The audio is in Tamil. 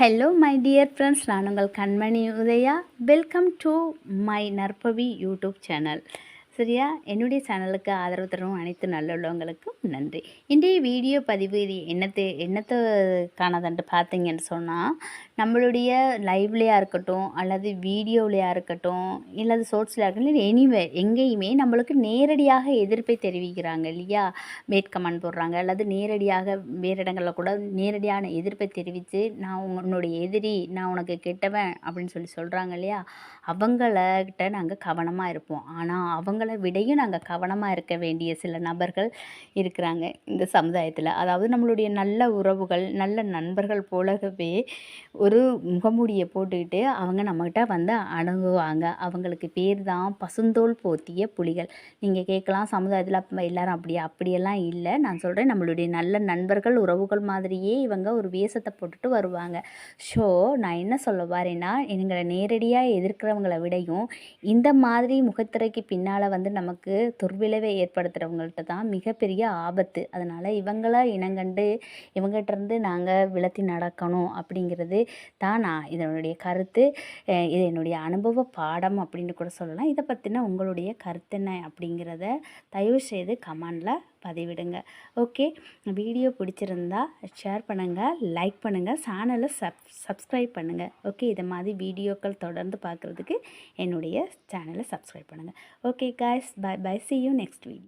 ஹலோ மை டியர் ஃப்ரெண்ட்ஸ், நான் உங்கள் கண்மணி Udaya. Welcome to my Narpavi YouTube channel. சரியா, என்னுடைய சேனலுக்கு ஆதரவு தரும் அனைத்து நல்லுள்ளவங்களுக்கும் நன்றி. இன்றைய வீடியோ பதிவு இது என்னத்துக்கானதுன்ட்டு பார்த்தீங்கன்னு சொன்னால், நம்மளுடைய லைவ்லையா இருக்கட்டும் அல்லது வீடியோவிலையா இருக்கட்டும் இல்லது ஷார்ட்ஸில் இருக்கட்டும் இல்லை எனிவே எங்கேயுமே நம்மளுக்கு நேரடியாக எதிர்ப்பை தெரிவிக்கிறாங்க இல்லையா. வேட் கமெண்ட் போடுறாங்க அல்லது நேரடியாக வேறு இடங்களில் கூட நேரடியான எதிர்ப்பை தெரிவித்து நான் உன்னுடைய எதிரி, நான் உனக்கு கெட்டவன் அப்படின்னு சொல்கிறாங்க இல்லையா. அவங்கக்கிட்ட நாங்கள் கவனமாக இருப்போம். ஆனால் அவங்கள விடையும் நாங்கள் கவனமாக இருக்க வேண்டிய சில நபர்கள் இருக்கிறாங்க இந்த சமுதாயத்தில். அதாவது நம்மளுடைய நல்ல உறவுகள், நல்ல நண்பர்கள் போலவே ஒரு முகமூடியை போட்டுக்கிட்டு அவங்க நம்மகிட்ட வந்து அடங்குவாங்க. அவங்களுக்கு பேர் தான் பசுந்தோல் போர்த்திய புலிகள். நீங்கள் கேட்கலாம், சமுதாயத்தில் அப்போ எல்லாரும் அப்படியெல்லாம் இல்லை. நான் சொல்கிறேன், நம்மளுடைய நல்ல நண்பர்கள், உறவுகள் மாதிரியே இவங்க ஒரு வேஷத்தை போட்டுட்டு வருவாங்க. ஸோ நான் என்ன சொல்ல வரேன்னா, எங்களை நேரடியாக எதிர்க்கிறவங்களை விடையும் இந்த மாதிரி முகத்திரைக்கு பின்னால் வந்து நமக்கு துர்விளைவை ஏற்படுத்துகிறவங்கள்ட்ட தான் மிகப்பெரிய ஆபத்து. அதனால் இவங்கள இனங்கண்டு இவங்ககிட்டருந்து நாங்கள் விலத்தி நடக்கணும் அப்படிங்கிறது தான் நான் இதனுடைய கருத்து. இது என்னுடைய அனுபவ பாடம் அப்படின்னு கூட சொல்லலாம். இதை பற்றின உங்களுடைய கருத்து என்ன அப்படிங்கிறத தயவுசெய்து கமெண்டில் பதிவிடுங்க. ஓகே, வீடியோ பிடிச்சிருந்தா ஷேர் பண்ணுங்கள், லைக் பண்ணுங்கள், சேனலை சப்ஸ்கிரைப் பண்ணுங்கள். ஓகே, இதை மாதிரி வீடியோக்கள் தொடர்ந்து பார்க்குறதுக்கு என்னுடைய சேனலை சப்ஸ்கிரைப் பண்ணுங்கள். Okay guys, bye bye, see you next video.